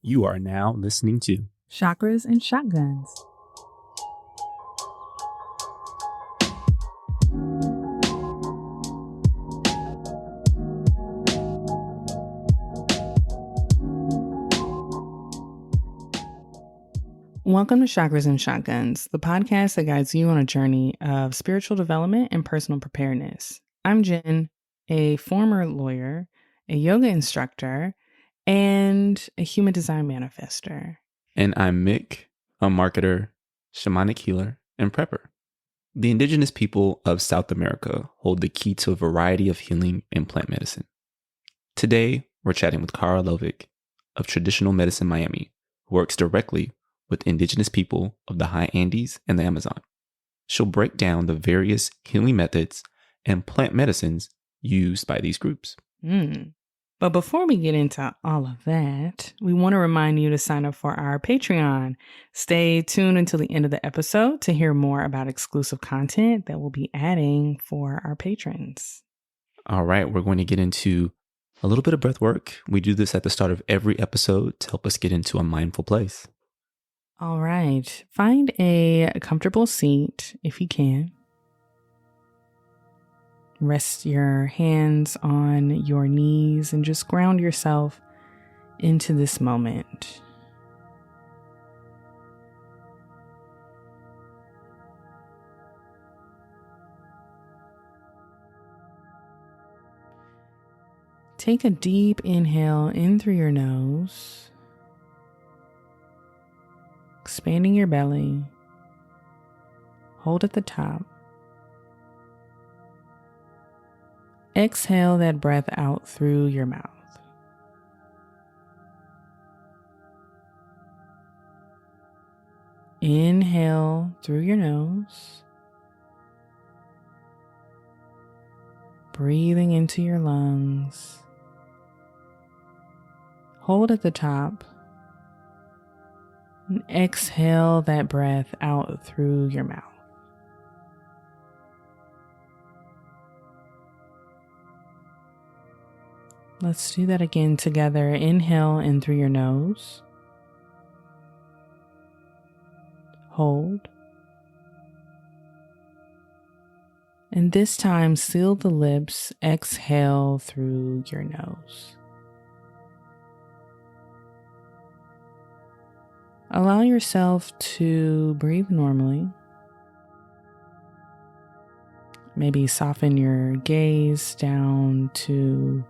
You are now listening to Chakras and Shotguns. Welcome to Chakras and Shotguns, the podcast that guides you on a journey of spiritual development and personal preparedness. I'm Jen, a former lawyer, a yoga instructor, and a human design manifester. And I'm Mik, a marketer, shamanic healer, and prepper. The indigenous people of South America hold the key to a variety of healing and plant medicine. Today, we're chatting with Caara Lovick of Traditional Medicine Miami, who works directly with indigenous people of the High Andes and the Amazon. She'll break down the various healing methods and plant medicines used by these groups. But before we get into all of that, we want to remind you to sign up for our Patreon. Stay tuned until the end of the episode to hear more about exclusive content that we'll be adding for our patrons. All right, we're going to get into a little bit of breath work. We do this at the start of every episode to help us get into a mindful place. All right, find a comfortable seat if you can. Rest your hands on your knees and just ground yourself into this moment. Take a deep inhale in through your nose, expanding your belly. Hold at the top. Exhale that breath out through your mouth. Inhale through your nose. Breathing into your lungs. Hold at the top. And exhale that breath out through your mouth. Let's do that again together. Inhale in through your nose. Hold. And this time, seal the lips. Exhale through your nose. Allow yourself to breathe normally. Maybe soften your gaze down to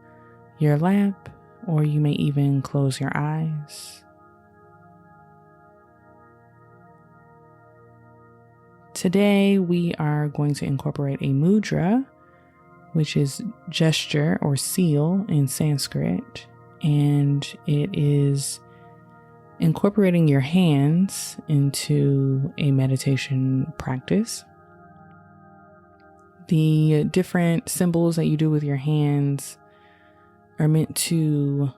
your lap, or you may even close your eyes. Today, we are going to incorporate a mudra, which is gesture or seal in Sanskrit, and it is incorporating your hands into a meditation practice. The different symbols that you do with your hands are meant to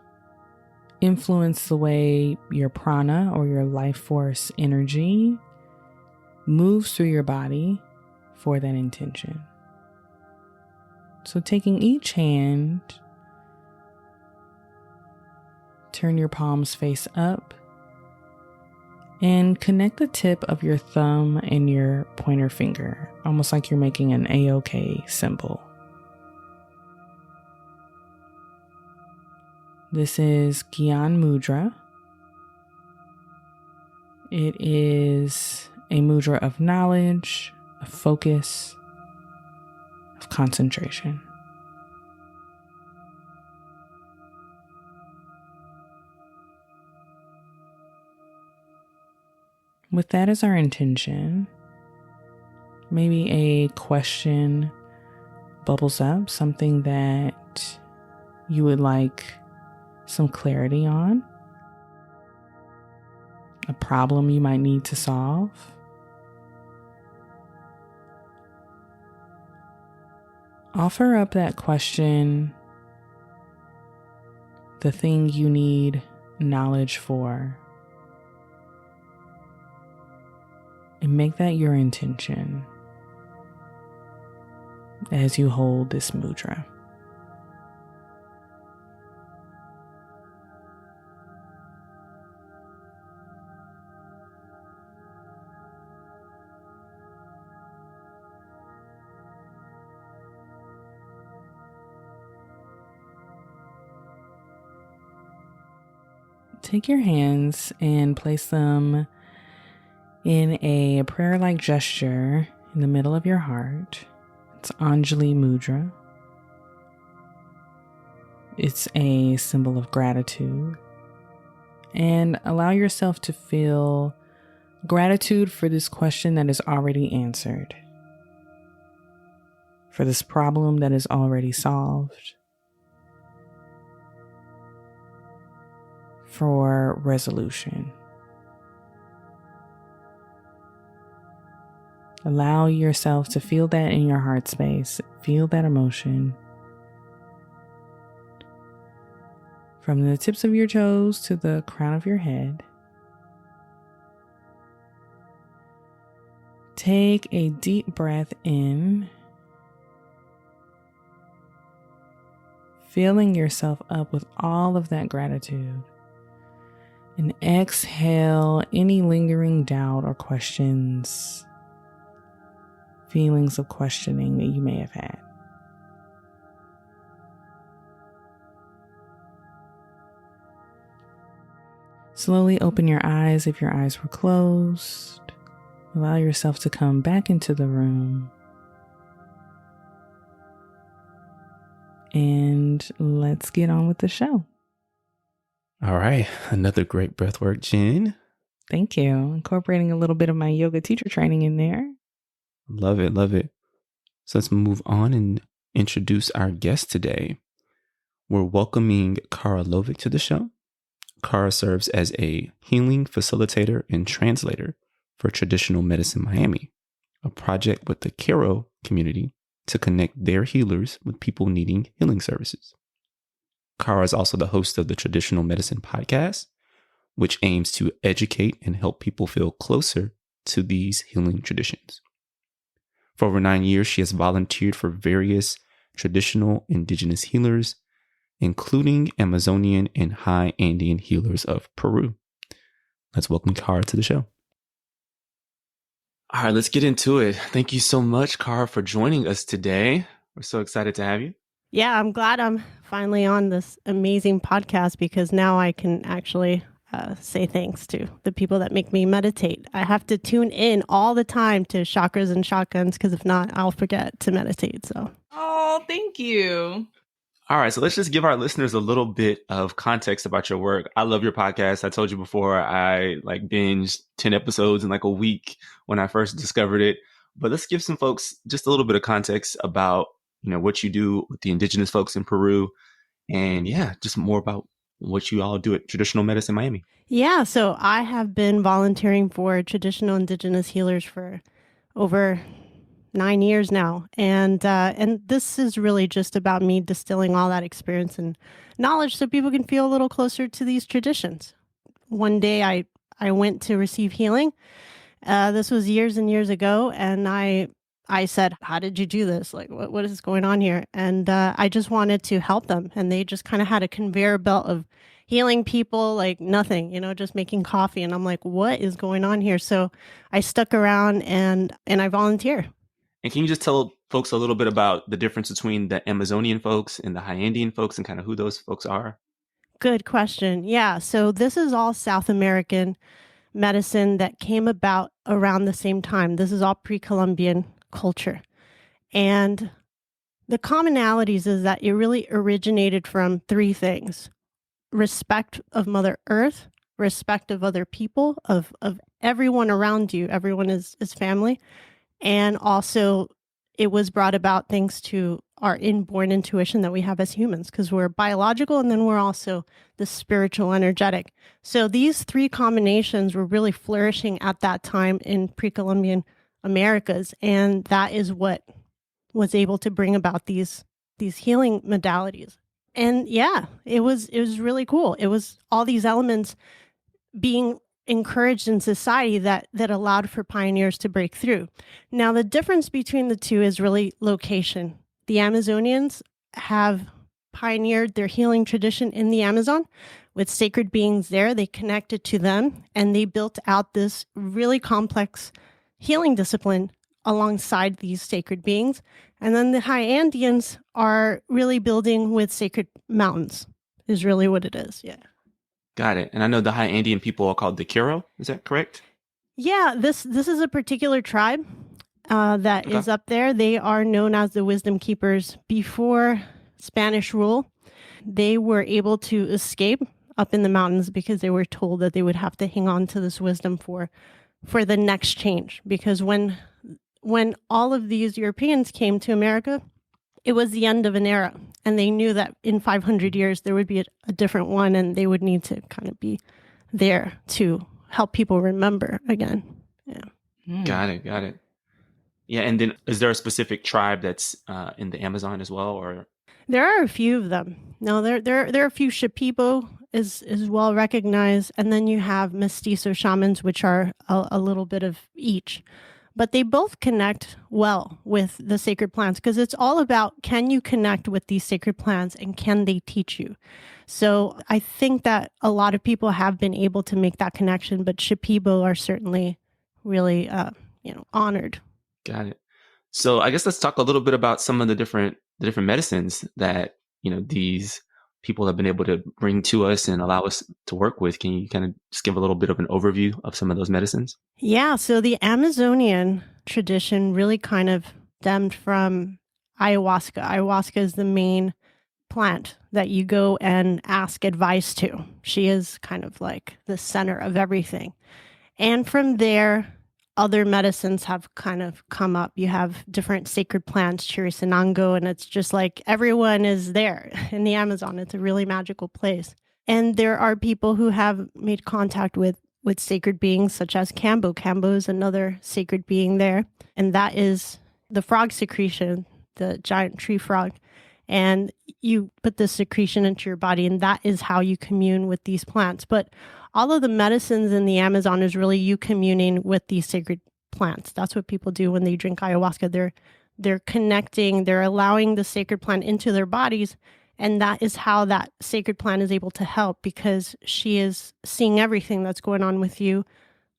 influence the way your prana or your life force energy moves through your body for that intention. So taking each hand, turn your palms face up and connect the tip of your thumb and your pointer finger, almost like you're making an A-OK symbol. This is Gyan Mudra. It is a mudra of knowledge, of focus, of concentration. With that as our intention, maybe a question bubbles up, something that you would like some clarity on, a problem you might need to solve. Offer up that question, the thing you need knowledge for, and make that your intention as you hold this mudra. take your hands and place them in a prayer-like gesture in the middle of your heart. It's Anjali Mudra. It's a symbol of gratitude. And allow yourself to feel gratitude for this question that is already answered, for this problem that is already solved, for resolution. Allow yourself to feel that in your heart space. Feel that emotion. From the tips of your toes to the crown of your head. Take a deep breath in, filling yourself up with all of that gratitude. And exhale any lingering doubt or questions, feelings of questioning that you may have had. Slowly open your eyes if your eyes were closed. Allow yourself to come back into the room. And let's get on with the show. All right. Another great breath work, Jen. Thank you. Incorporating a little bit of my yoga teacher training in there. Love it. Love it. So let's move on and introduce our guest today. We're welcoming Caara Lovick to the show. Caara serves as a healing facilitator and translator for Traditional Medicine Miami, a project with the Caara community to connect their healers with people needing healing services. Caara is also the host of the Traditional Medicine podcast, which aims to educate and help people feel closer to these healing traditions. For over 9 years, she has volunteered for various traditional indigenous healers, including Amazonian and high Andean healers of Peru. Let's welcome Caara to the show. All right, let's get into it. Thank you so much, Caara, for joining us today. We're so excited to have you. Yeah, I'm glad I'm finally on this amazing podcast because now I can actually say thanks to the people that make me meditate. I have to tune in all the time to chakras and shotguns because if not, I'll forget to meditate. So, Oh, thank you. All right, so let's just give our listeners a little bit of context about your work. I love your podcast. I told you before, I binged 10 episodes in a week when I first discovered it. But let's give some folks just a little bit of context about, what you do with the indigenous folks in Peru. And yeah, just more about what you all do at Traditional Medicine Miami. Yeah, so I have been volunteering for traditional indigenous healers for over 9 years now. And this is really just about me distilling all that experience and knowledge so people can feel a little closer to these traditions. One day I went to receive healing. This was years and years ago. And I said, how did you do this? What is going on here? And I just wanted to help them. And they just kind of had a conveyor belt of healing people like nothing, just making coffee. And I'm like, what is going on here? So I stuck around and I volunteer. And can you just tell folks a little bit about the difference between the Amazonian folks and the high Andean folks and kind of who those folks are? Good question. Yeah. So this is all South American medicine that came about around the same time. This is all pre-Columbian culture. And the commonalities is that it really originated from three things: respect of Mother Earth, respect of other people, of everyone around you. Everyone is family. And also it was brought about thanks to our inborn intuition that we have as humans, because we're biological and then we're also the spiritual energetic. So these three combinations were really flourishing at that time in pre-Columbian Americas. And that is what was able to bring about these healing modalities. And yeah, it was really cool. It was all these elements being encouraged in society that allowed for pioneers to break through. Now, the difference between the two is really location. The Amazonians have pioneered their healing tradition in the Amazon with sacred beings there. They connected to them and they built out this really complex healing discipline alongside these sacred beings. And then the high Andeans are really building with sacred mountains, is really what it is. Yeah. Got it. And I know the high Andean people are called the Kiro. Is that correct? Yeah, this is a particular tribe that Okay. is up there. They are known as the Wisdom Keepers. Before Spanish rule, they were able to escape up in the mountains because they were told that they would have to hang on to this wisdom for the next change. Because when all of these Europeans came to America, it was the end of an era, and they knew that in 500 years there would be a different one, and they would need to kind of be there to help people remember again. Yeah. Got it. Yeah, and then is there a specific tribe that's in the Amazon as well, or? There are a few of them. No, there are a few. Shipibo is well recognized, and then you have mestizo shamans, which are a little bit of each. But they both connect well with the sacred plants because it's all about, can you connect with these sacred plants and can they teach you? So I think that a lot of people have been able to make that connection, but Shipibo are certainly really, honored. Got it. So I guess let's talk a little bit about some of the different medicines that, these people have been able to bring to us and allow us to work with. Can you kind of just give a little bit of an overview of some of those medicines? Yeah, so the Amazonian tradition really kind of stemmed from ayahuasca. Ayahuasca is the main plant that you go and ask advice to. She is kind of like the center of everything. And from there, other medicines have kind of come up. You have different sacred plants, chirisanango, and it's just like everyone is there in the Amazon. It's a really magical place. And there are people who have made contact with sacred beings such as Kambo. Kambo is another sacred being there. And that is the frog secretion, the giant tree frog. And you put the secretion into your body, and that is how you commune with these plants. But all of the medicines in the Amazon is really you communing with these sacred plants. That's what people do when they drink ayahuasca. They're connecting, they're allowing the sacred plant into their bodies. And that is how that sacred plant is able to help, because she is seeing everything that's going on with you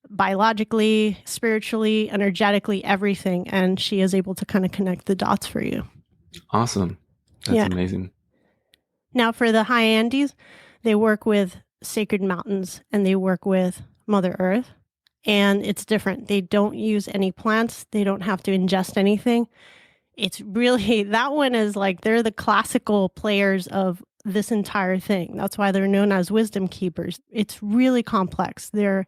biologically, spiritually, energetically, everything. And she is able to kind of connect the dots for you. Awesome. That's amazing. Now, for the high Andes, they work with sacred mountains and they work with Mother Earth. And it's different. They don't use any plants. They don't have to ingest anything. It's really, that one is like, they're the classical players of this entire thing. That's why they're known as wisdom keepers. It's really complex. Their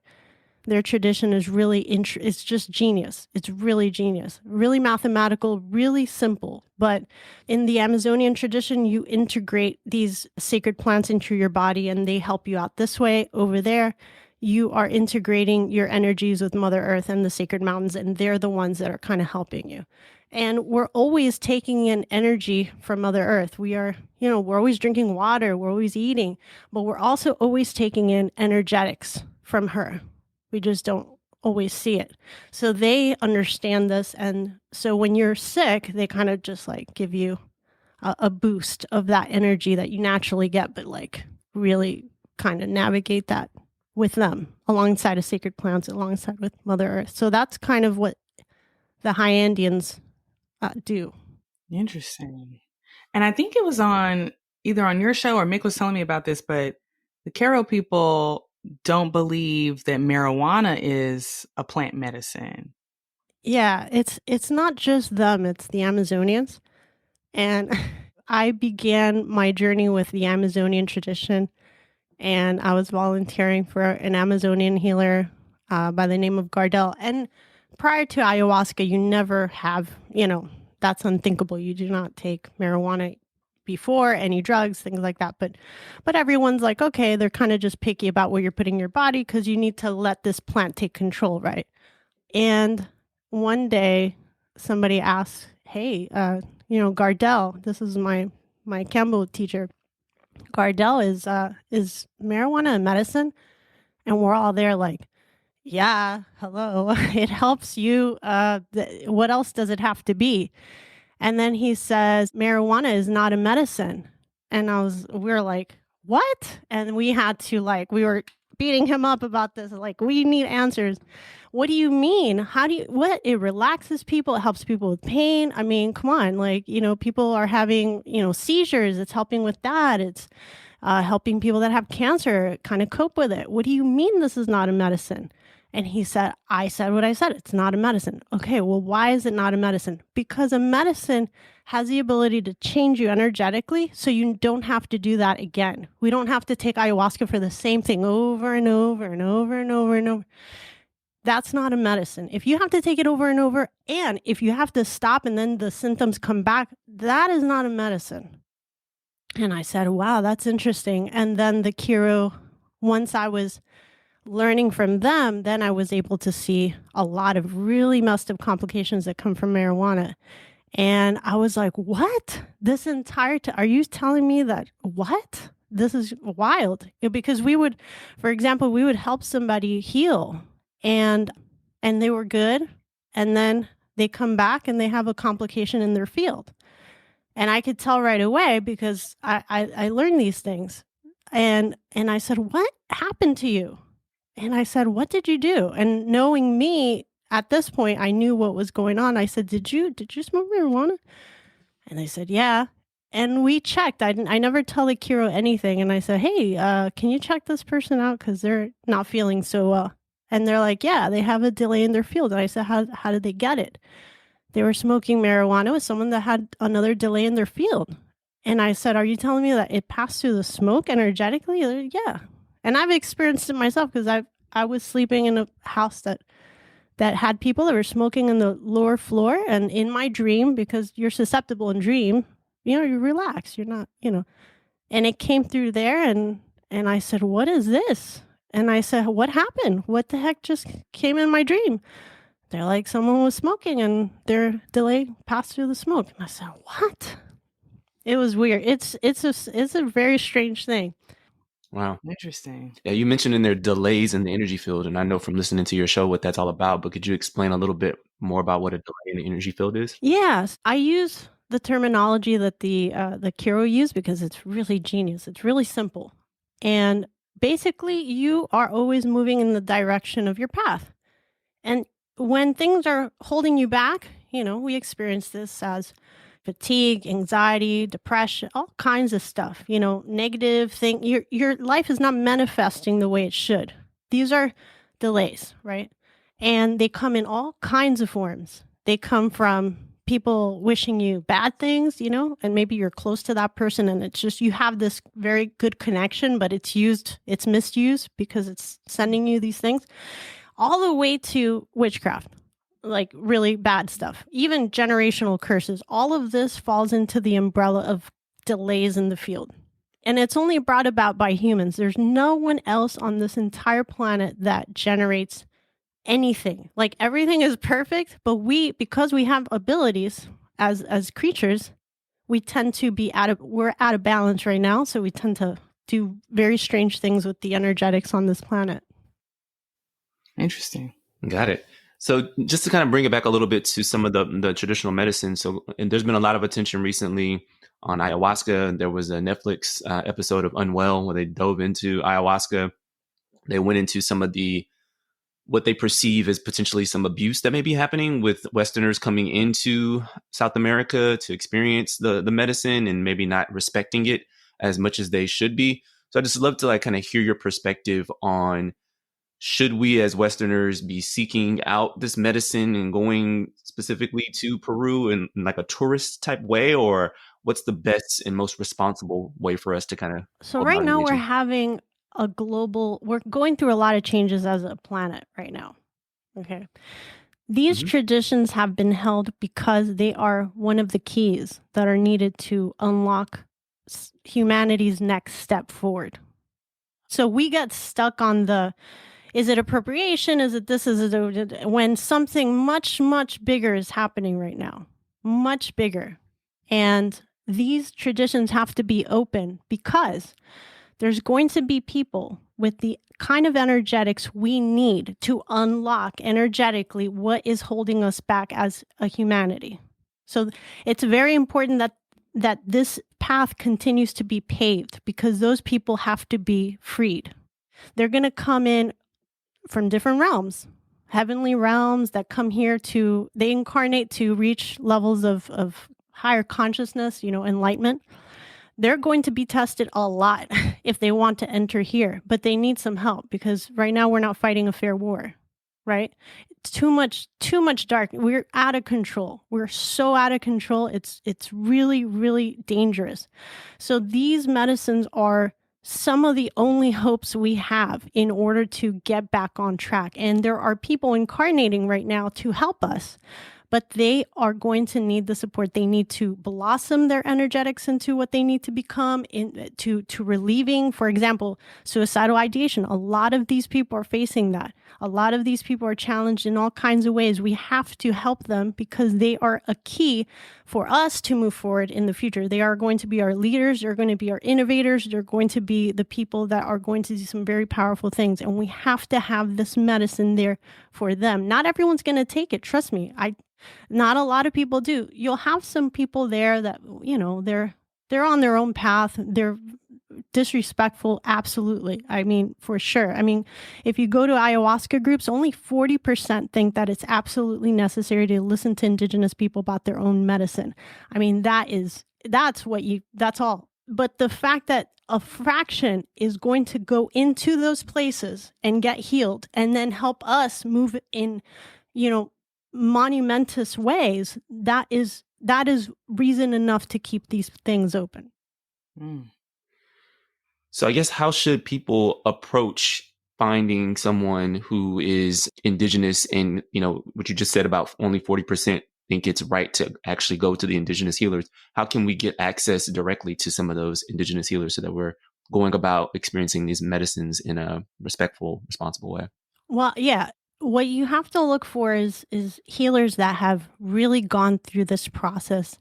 tradition is really, it's just genius. It's really genius, really mathematical, really simple. But in the Amazonian tradition, you integrate these sacred plants into your body and they help you out this way. Over there, you are integrating your energies with Mother Earth and the sacred mountains, and they're the ones that are kind of helping you. And we're always taking in energy from Mother Earth. We are, we're always drinking water, we're always eating, but we're also always taking in energetics from her. We just don't always see it. So they understand this. And so when you're sick, they kind of just like give you a boost of that energy that you naturally get, but like really kind of navigate that with them alongside of sacred plants, alongside with Mother Earth. So that's kind of what the high Andeans do. Interesting. And I think it was either on your show or Mik was telling me about this, but the Caara people don't believe that marijuana is a plant medicine. Yeah, it's not just them, it's the Amazonians. And I began my journey with the Amazonian tradition, and I was volunteering for an Amazonian healer by the name of Gardel. And prior to ayahuasca, you never have, that's unthinkable. You do not take marijuana before, any drugs, things like that. But everyone's like, okay, they're kind of just picky about what you're putting in your body because you need to let this plant take control, right? And one day somebody asked, hey, Gardel, this is my Kambo teacher. Gardel, is marijuana a medicine? And we're all there like, yeah, hello, it helps you. What else does it have to be? And then he says, marijuana is not a medicine. And we were like, what? And we had to we were beating him up about this. Like, we need answers. What do you mean? What? It relaxes people. It helps people with pain. I mean, come on. Like, people are having, seizures. It's helping with that. It's helping people that have cancer kind of cope with it. What do you mean this is not a medicine? And he said, I said what I said. It's not a medicine. Okay, well, why is it not a medicine? Because a medicine has the ability to change you energetically, so you don't have to do that again. We don't have to take ayahuasca for the same thing over and over and over and over and over. That's not a medicine. If you have to take it over and over, and if you have to stop and then the symptoms come back, that is not a medicine. And I said, wow, that's interesting. And then the Caara, once I was learning from them, then I was able to see a lot of really messed up complications that come from marijuana. And I was like, what? This entire time, are you telling me that, what? This is wild. Because for example, we would help somebody heal and they were good. And then they come back and they have a complication in their field. And I could tell right away because I learned these things. And I said, what happened to you? And I said, what did you do? And knowing me at this point, I knew what was going on. I said, did you smoke marijuana? And they said, yeah. And we checked. I never tell the Caara anything. And I said, hey, can you check this person out? Because they're not feeling so well. And they're like, yeah, they have a delay in their field. And I said, how did they get it? They were smoking marijuana with someone that had another delay in their field. And I said, are you telling me that it passed through the smoke energetically? They're like, yeah. And I've experienced it myself because I was sleeping in a house that had people that were smoking in the lower floor. And in my dream, because you're susceptible in dream, you relax. You're not, And it came through there. And I said, what is this? And I said, what happened? What the heck just came in my dream? They're like, someone was smoking and their delay passed through the smoke. And I said, what? It was weird. It's a very strange thing. Wow. Interesting. Yeah, you mentioned in there delays in the energy field, and I know from listening to your show what that's all about, but could you explain a little bit more about what a delay in the energy field is? Yes, I use the terminology that the Caara use because it's really genius. It's really simple. And basically, you are always moving in the direction of your path. And when things are holding you back, we experience this as fatigue, anxiety, depression, all kinds of stuff, negative thing. Your life is not manifesting the way it should. These are delays, right? And they come in all kinds of forms. They come from people wishing you bad things, and maybe you're close to that person and it's just, you have this very good connection, but it's misused because it's sending you these things, all the way to witchcraft. Like really bad stuff, even generational curses. All of this falls into the umbrella of delays in the field. And it's only brought about by humans. There's no one else on this entire planet that generates anything. Like everything is perfect, but because we have abilities as creatures, we tend to we're out of balance right now. So we tend to do very strange things with the energetics on this planet. Interesting. Got it. So just to kind of bring it back a little bit to some of the traditional medicine. And there's been a lot of attention recently on ayahuasca. There was a Netflix episode of Unveil where they dove into ayahuasca. They went into some of what they perceive as potentially some abuse that may be happening with Westerners coming into South America to experience the medicine and maybe not respecting it as much as they should be. So I just love to kind of hear your perspective on, should we as Westerners be seeking out this medicine and going specifically to Peru in like a tourist type way, or what's the best and most responsible way for us to kind of... So right now we're having we're going through a lot of changes as a planet right now. Okay. These traditions have been held because they are one of the keys that are needed to unlock humanity's next step forward. So we get stuck on is it appropriation? Is it this? When something much, much bigger is happening right now, much bigger. And these traditions have to be open because there's going to be people with the kind of energetics we need to unlock energetically what is holding us back as a humanity. So it's very important that this path continues to be paved because those people have to be freed. They're going to come in from different realms, heavenly realms that come here they incarnate to reach levels of higher consciousness, enlightenment. They're going to be tested a lot if they want to enter here, but they need some help because right now we're not fighting a fair war, right? It's too much dark. We're out of control. We're so out of control. It's really, really dangerous. So these medicines are some of the only hopes we have in order to get back on track. And there are people incarnating right now to help us, but they are going to need the support. They need to blossom their energetics into what they need to become, to relieving, for example, suicidal ideation. A lot of these people are facing that. A lot of these people are challenged in all kinds of ways. We have to help them because they are a key for us to move forward in the future. They are going to be our leaders. They're going to be our innovators. They're going to be the people that are going to do some very powerful things. And we have to have this medicine there for them. Not everyone's going to take it. Trust me. Not a lot of people do. You'll have some people there that, they're on their own path. They're disrespectful. Absolutely. I mean, for sure. I mean, if you go to ayahuasca groups, only 40% think that it's absolutely necessary to listen to indigenous people about their own medicine. I mean, that's all. But the fact that a fraction is going to go into those places and get healed and then help us move in, monumentous ways, that is reason enough to keep these things open. So I guess how should people approach finding someone who is indigenous and, what you just said about only 40% think it's right to actually go to the indigenous healers? How can we get access directly to some of those indigenous healers so that we're going about experiencing these medicines in a respectful, responsible way? Well, yeah. What you have to look for is healers that have really gone through this process,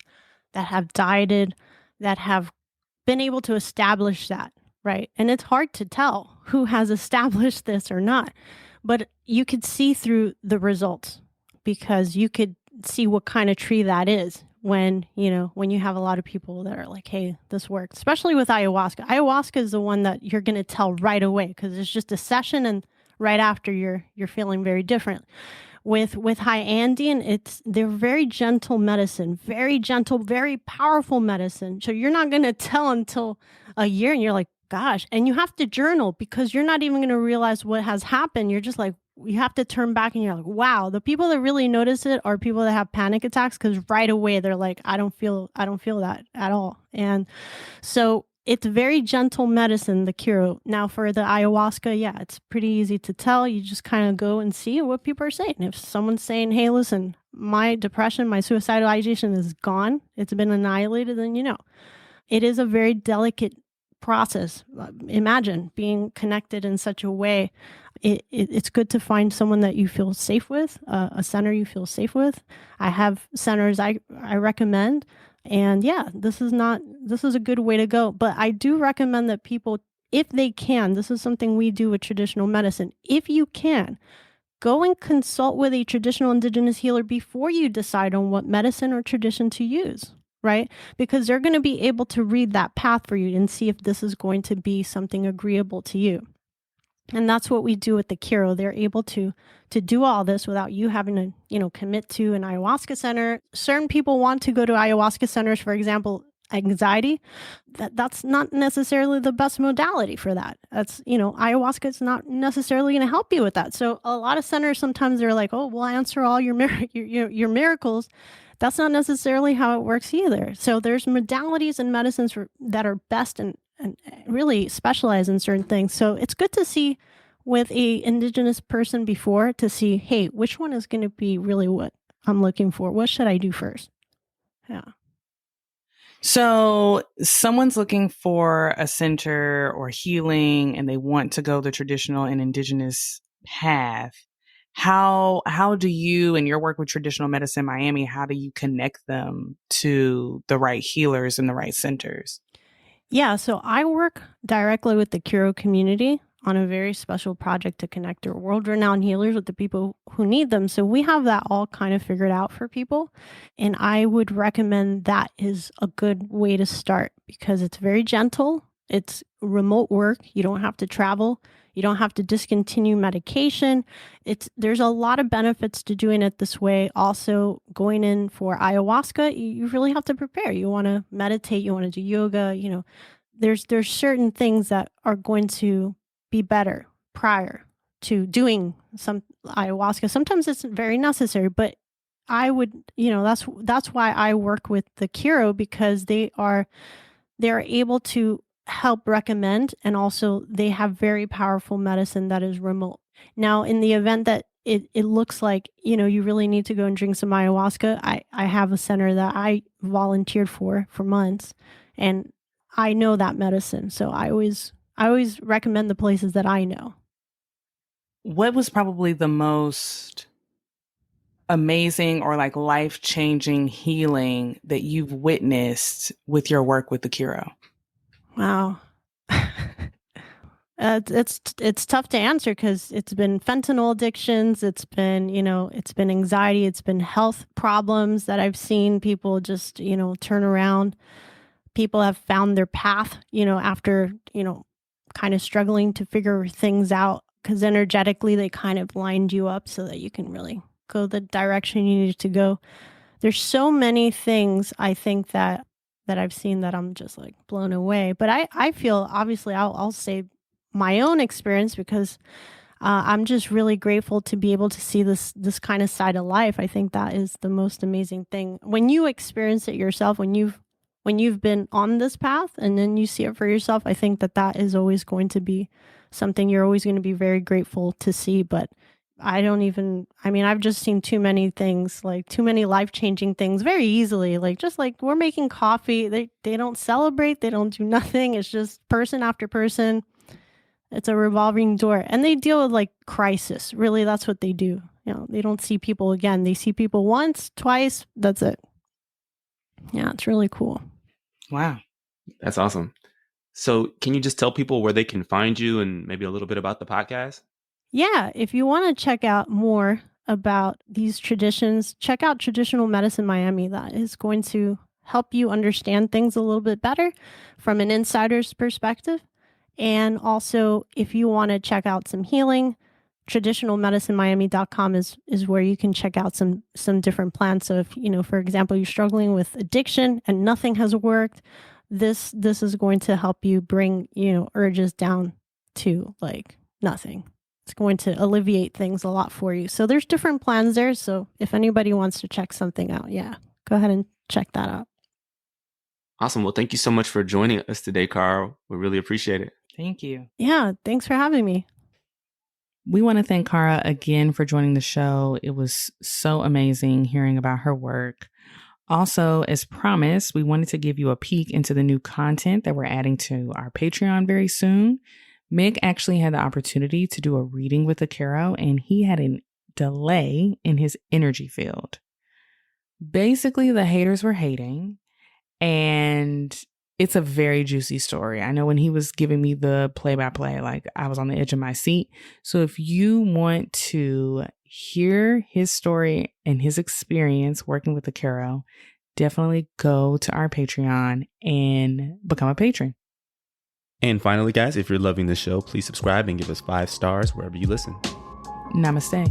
that have dieted, that have been able to establish that, right? And it's hard to tell who has established this or not, but you could see through the results because you could see what kind of tree that is when you have a lot of people that are like, hey, this works, especially with ayahuasca. Ayahuasca is the one that you're going to tell right away because it's just a session and right after you're feeling very different. With high Andean, they're very gentle medicine, very gentle, very powerful medicine. So you're not going to tell until a year and you're like, gosh, and you have to journal because you're not even going to realize what has happened. You're just like, you have to turn back and you're like, wow, the people that really notice it are people that have panic attacks because right away they're like, I don't feel that at all. And so it's very gentle medicine, the Caara. Now for the ayahuasca, yeah, it's pretty easy to tell. You just kind of go and see what people are saying. If someone's saying, hey, listen, my depression, my suicidal ideation is gone, it's been annihilated, then It is a very delicate process. Imagine being connected in such a way. It's good to find someone that you feel safe with, a center you feel safe with. I have centers I recommend. And yeah, this is a good way to go. But I do recommend that people, if they can, this is something we do with traditional medicine. If you can, go and consult with a traditional indigenous healer before you decide on what medicine or tradition to use, right? Because they're going to be able to read that path for you and see if this is going to be something agreeable to you. And that's what we do with the Caara. They're able to do all this without you having to, commit to an ayahuasca center. Certain people want to go to ayahuasca centers, for example, anxiety. That's not necessarily the best modality for that. That's, ayahuasca is not necessarily going to help you with that. So a lot of centers, sometimes they're like, oh, we'll answer all your miracles. That's not necessarily how it works either. So there's modalities and medicines that are best and really specialize in certain things. So it's good to see with a indigenous person before to see, hey, which one is going to be really what I'm looking for? What should I do first? Yeah. So someone's looking for a center or healing and they want to go the traditional and indigenous path. How do you, in your work with traditional medicine Miami, how do you connect them to the right healers and the right centers? Yeah, so I work directly with the Caara community on a very special project to connect their world-renowned healers with the people who need them. So we have that all kind of figured out for people. And I would recommend that is a good way to start because it's very gentle. It's remote work. You don't have to travel. You don't have to discontinue medication. There's a lot of benefits to doing it this way. Also, going in for ayahuasca, you really have to prepare. You want to meditate, you want to do yoga, there's certain things that are going to be better prior to doing some ayahuasca. Sometimes it's very necessary, but I would, that's why I work with the Caara, because they're able to help recommend, and also they have very powerful medicine that is remote. Now, in the event that it looks like, you really need to go and drink some ayahuasca, I have a center that I volunteered for months, and I know that medicine. So I always recommend the places that I know. What was probably the most amazing or like life-changing healing that you've witnessed with your work with the Caara? Wow. It's tough to answer because it's been fentanyl addictions. It's been, it's been anxiety. It's been health problems that I've seen people just, turn around. People have found their path, after, kind of struggling to figure things out, because energetically they kind of lined you up so that you can really go the direction you need to go. There's so many things I think that I've seen that I'm just like blown away. But I feel, obviously, I'll say my own experience, because I'm just really grateful to be able to see this kind of side of life. I think that is the most amazing thing. When you experience it yourself, when you've been on this path and then you see it for yourself, I think that is always going to be something you're always going to be very grateful to see. But I've just seen too many things, like too many life-changing things very easily. Like, just like we're making coffee, they don't celebrate, they don't do nothing. It's just person after person. It's a revolving door. And they deal with like crisis. Really, that's what they do. They don't see people again. They see people once, twice, that's it. Yeah, it's really cool. Wow. That's awesome. So can you just tell people where they can find you and maybe a little bit about the podcast? Yeah, if you want to check out more about these traditions, check out Traditional Medicine Miami. That is going to help you understand things a little bit better from an insider's perspective. And also, if you want to check out some healing, traditionalmedicinemiami.com is where you can check out some different plans. So if, for example, you're struggling with addiction and nothing has worked, this is going to help you bring, urges down to like nothing. It's going to alleviate things a lot for you. So there's different plans there. So if anybody wants to check something out, yeah, go ahead and check that out. Awesome. Well, thank you so much for joining us today, Caara. We really appreciate it. Thank you. Yeah, thanks for having me. We want to thank Caara again for joining the show. It was so amazing hearing about her work. Also, as promised, we wanted to give you a peek into the new content that we're adding to our Patreon very soon. Mik actually had the opportunity to do a reading with the Caara, and he had a delay in his energy field. Basically, the haters were hating, and it's a very juicy story. I know when he was giving me the play-by-play, like I was on the edge of my seat. So if you want to hear his story and his experience working with the Caara, definitely go to our Patreon and become a patron. And finally, guys, if you're loving the show, please subscribe and give us 5 stars wherever you listen. Namaste.